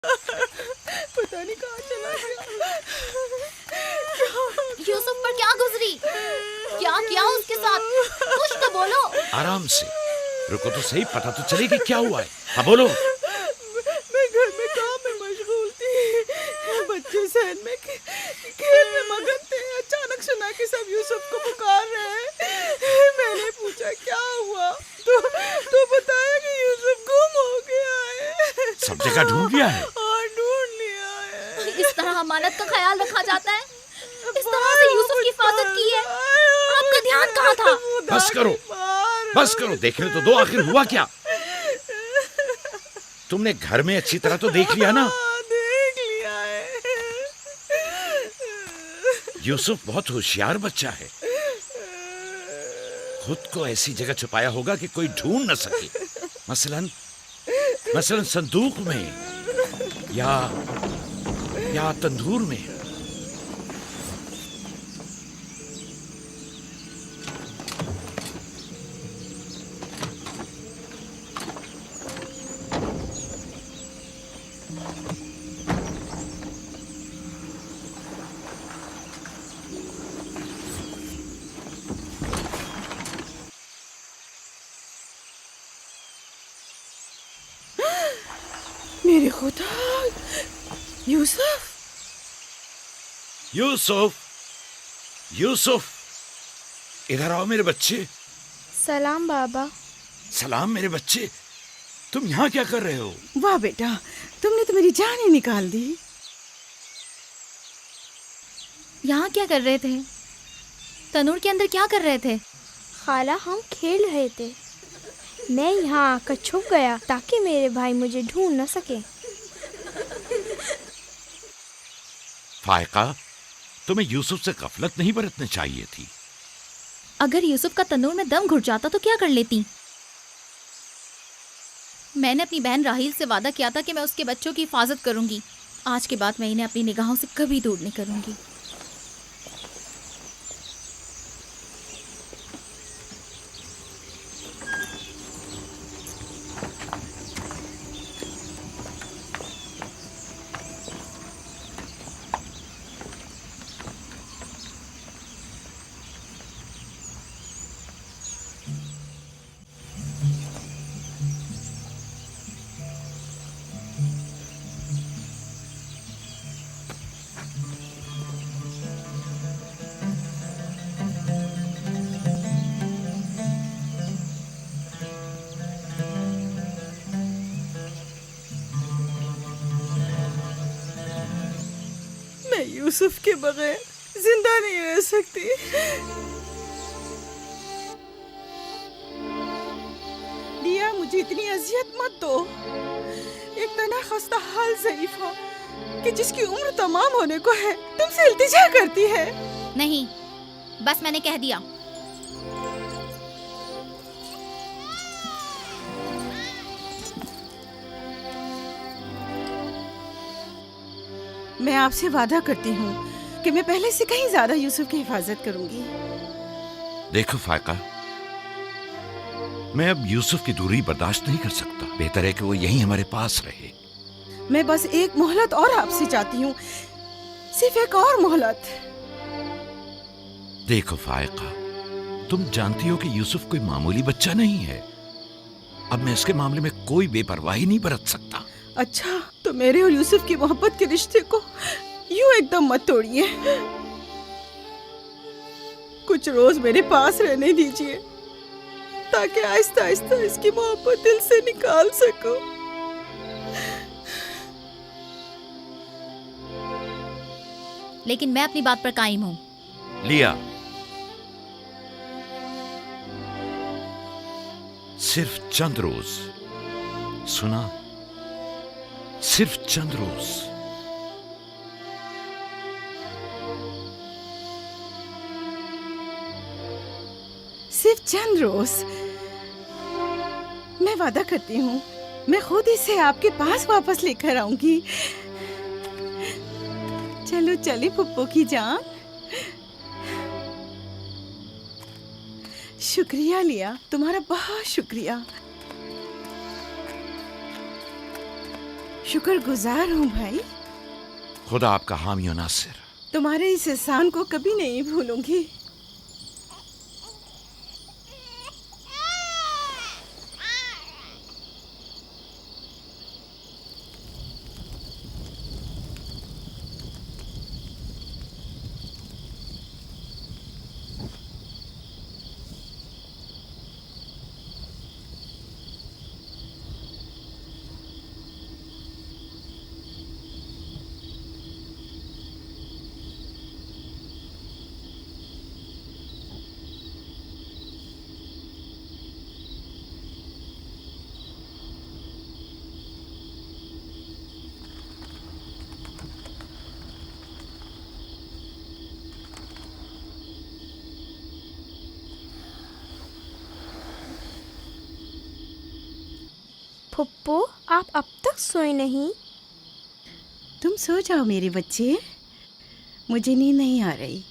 पता नहीं कहाँ चला गया। यूसुफ पर क्या गुजरी? क्या किया उसके साथ? कुछ तो बोलो। आराम से, रुको तो सही, पता तो चले कि क्या हुआ है। हाँ बोलो। मैं घर में काम में मशगूल थी, बच्चे सहन में खेल में मगन थे। अचानक सुना कि सब यूसुफ को पुकार रहे हैं। मैंने पूछा क्या हुआ, तो बताया कि यूसुफ गुम हो गया है। सब जगह ढूंढ लिया है? हाँ, ढूंढ लिया है। इस तरह अमानत का ख्याल रखा जाता है? इस तरह से यूसुफ की हिफाजत की है? आपका ध्यान कहाँ था? बस करो, बस करो, देखने तो दो, आखिर हुआ क्या? तुमने घर में अच्छी तरह तो देख लिया ना? देख लिया है। यूसुफ बहुत होशियार बच्चा है, खुद को ऐसी जगह छुपाया होगा कि कोई ढूंढ न सके। मसलन संदूक में या तंदूर में। मेरे खुदा, यूसुफ! यूसुफ, यूसुफ, इधर आओ मेरे बच्चे। सलाम बाबा। सलाम मेरे बच्चे, तुम यहाँ क्या कर रहे हो? वाह बेटा, तुमने तो मेरी जान ही निकाल दी। यहाँ क्या कर रहे थे? तनूर के अंदर क्या कर रहे थे? खाला, हम खेल रहे थे। मैं यहाँ आकर छुप गया ताकि मेरे भाई मुझे ढूंढ न सके। फायका, तुम्हें यूसुफ से गफलत नहीं बरतनी चाहिए थी। अगर यूसुफ का तनूर में दम घुट जाता तो क्या कर लेती? मैंने अपनी बहन राहील से वादा किया था कि मैं उसके बच्चों की हिफाजत करूंगी। आज के बाद मैं इन्हें अपनी निगाहों से कभी दूर नहीं करूंगी। मैं यूसुफ के बगैर जिंदा नहीं रह सकती। लिया, मुझे इतनी अजियत मत दो। एक तना खस्ता हाल ज़ईफ़ा कि जिसकी उम्र तमाम होने को है तुमसे इल्तिजा करती है। नहीं, बस मैंने कह दिया। मैं आपसे वादा करती हूँ कि मैं पहले से कहीं ज्यादा यूसुफ की हिफाजत करूंगी। देखो फायका, मैं अब यूसुफ की दूरी बर्दाश्त नहीं कर सकता। बेहतर है कि वो यहीं हमारे पास रहे। मैं बस एक मोहलत और आपसे चाहती हूँ, सिर्फ एक और मोहलत। देखो फायका, तुम जानती हो कि यूसुफ कोई मामूली बच्चा नहीं है। अब मैं इसके मामले में कोई बेपरवाही नहीं बरत सकता। अच्छा, तो मेरे और यूसुफ की मोहब्बत के रिश्ते को यूं एकदम मत तोड़िए। कुछ रोज मेरे पास रहने दीजिए ताकि आहिस्ता आहिस्ता इसकी मोहब्बत दिल से निकाल सकूं। लेकिन मैं अपनी बात पर कायम हूँ। लिया, सिर्फ चंद रोज, सुना, सिर्फ चंद रोज। सिर्फ चंद रोज। मैं वादा करती हूँ, मैं खुद इसे आपके पास वापस लेकर आऊंगी। चलो चली पुप्पो की जान। शुक्रिया लिया, तुम्हारा बहुत शुक्रिया। शुक्रगुजार हूँ भाई। खुदा आपका हामी और नासिर। तुम्हारे इस एहसान को कभी नहीं भूलूंगी। फुप्पो, आप अब तक सोए नहीं? तुम सो जाओ मेरे बच्चे, मुझे नींद नहीं आ रही।